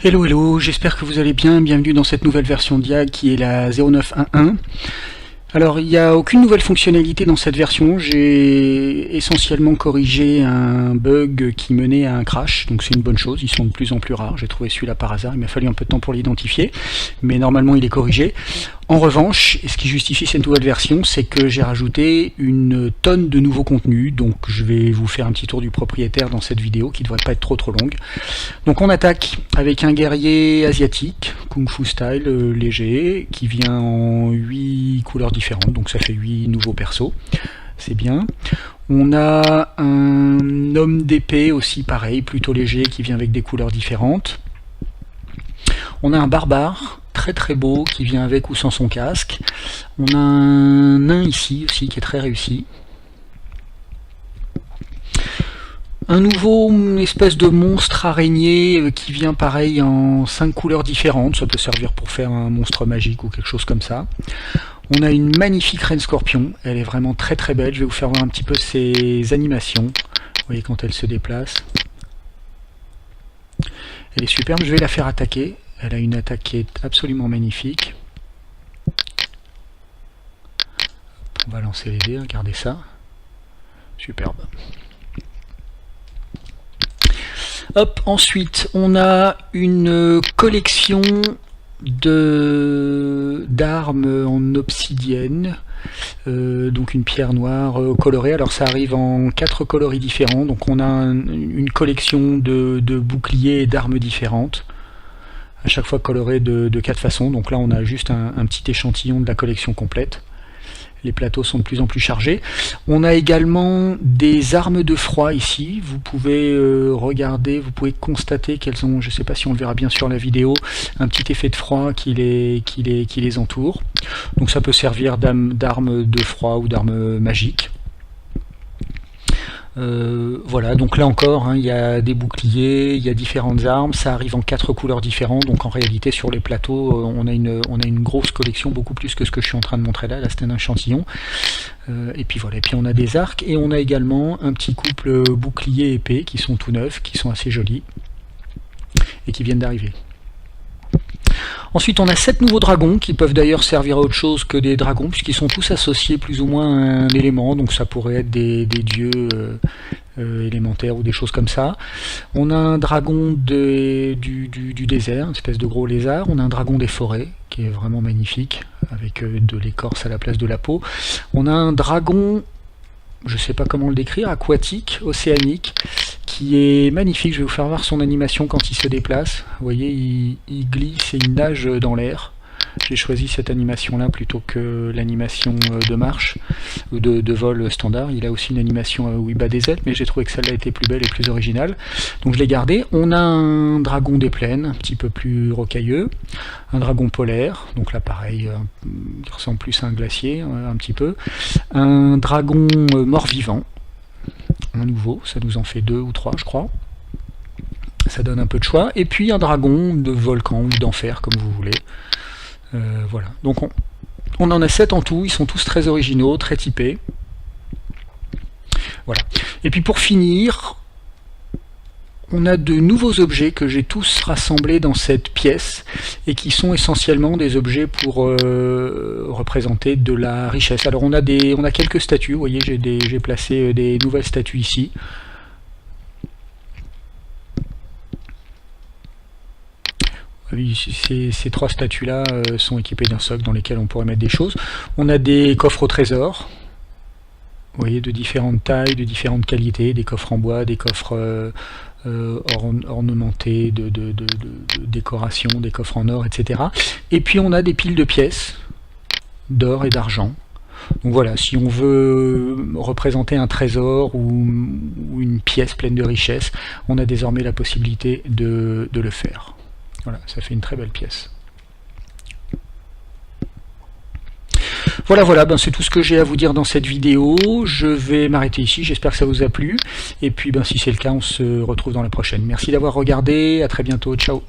Hello hello, j'espère que vous allez bien, bienvenue dans cette nouvelle version d'IA qui est la 0911. Alors il n'y a aucune nouvelle fonctionnalité dans cette version, j'ai essentiellement corrigé un bug qui menait à un crash, donc c'est une bonne chose, ils sont de plus en plus rares, j'ai trouvé celui-là par hasard, il m'a fallu un peu de temps pour l'identifier, mais normalement il est corrigé. En revanche, et ce qui justifie cette nouvelle version, c'est que j'ai rajouté une tonne de nouveaux contenus, donc je vais vous faire un petit tour du propriétaire dans cette vidéo qui ne devrait pas être trop longue. Donc on attaque avec un guerrier asiatique, Kung Fu style léger, qui vient en 8 couleurs différentes, donc ça fait 8 nouveaux persos, c'est bien. On a un homme d'épée aussi pareil, plutôt léger, qui vient avec des couleurs différentes. On a un barbare, très beau, qui vient avec ou sans son casque. On a un nain ici aussi, qui est très réussi. Un nouveau espèce de monstre araignée qui vient pareil en 5 couleurs différentes, ça peut servir pour faire un monstre magique ou quelque chose comme ça. On a une magnifique reine scorpion, elle est vraiment très belle, je vais vous faire voir un petit peu ses animations, vous voyez quand elle se déplace. Elle est superbe, je vais la faire attaquer, elle a une attaque qui est absolument magnifique. On va lancer les dés, regardez ça, superbe. Hop, ensuite on a une collection d'armes en obsidienne, donc une pierre noire colorée. Alors ça arrive en 4 coloris différents, donc on a une collection de boucliers et d'armes différentes, à chaque fois colorées de 4 façons. Donc là on a juste un petit échantillon de la collection complète. Les plateaux sont de plus en plus chargés. On a également des armes de froid ici. Vous pouvez regarder, vous pouvez constater qu'elles ont, je ne sais pas si on le verra bien sur la vidéo, un petit effet de froid qui les entoure. Donc ça peut servir d'armes de froid ou d'armes magiques. Voilà, donc là encore, il y a des boucliers, il y a différentes armes, ça arrive en 4 couleurs différentes, donc en réalité sur les plateaux on a une grosse collection, beaucoup plus que ce que je suis en train de montrer là c'est un échantillon. Et puis voilà, et puis on a des arcs, et on a également un petit couple bouclier épée qui sont tout neufs, qui sont assez jolis, et qui viennent d'arriver. Ensuite on a 7 nouveaux dragons qui peuvent d'ailleurs servir à autre chose que des dragons puisqu'ils sont tous associés plus ou moins à un élément, donc ça pourrait être des dieux élémentaires ou des choses comme ça. On a un dragon du désert, une espèce de gros lézard. On a un dragon des forêts qui est vraiment magnifique avec de l'écorce à la place de la peau. On a un dragon, je sais pas comment le décrire, aquatique, océanique, qui est magnifique. Je vais vous faire voir son animation quand il se déplace. Vous voyez, il glisse et il nage dans l'air. J'ai choisi cette animation là plutôt que l'animation de marche ou de vol standard. Il a aussi une animation où il bat des ailes, mais j'ai trouvé que celle-là était plus belle et plus originale, donc je l'ai gardé. On a un dragon des plaines, un petit peu plus rocailleux, un dragon polaire, donc là pareil, qui ressemble plus à un glacier un petit peu, un dragon mort-vivant, un nouveau, ça nous en fait 2 ou 3 je crois, ça donne un peu de choix, et puis un dragon de volcan ou d'enfer comme vous voulez. Voilà, donc on en a 7 en tout, ils sont tous très originaux, très typés. Voilà. Et puis pour finir, on a de nouveaux objets que j'ai tous rassemblés dans cette pièce et qui sont essentiellement des objets pour représenter de la richesse. Alors on a quelques statues, vous voyez, j'ai placé des nouvelles statues ici. Ces 3 statues là sont équipées d'un socle dans lesquels on pourrait mettre des choses. On a des coffres au trésor, vous voyez, de différentes tailles, de différentes qualités, des coffres en bois, des coffres ornementés de décoration, des coffres en or, etc. Et puis on a des piles de pièces d'or et d'argent. Donc voilà, si on veut représenter un trésor ou une pièce pleine de richesse, on a désormais la possibilité de le faire. Voilà, ça fait une très belle pièce. Voilà, ben c'est tout ce que j'ai à vous dire dans cette vidéo. Je vais m'arrêter ici, j'espère que ça vous a plu. Et puis si c'est le cas, on se retrouve dans la prochaine. Merci d'avoir regardé, à très bientôt, ciao.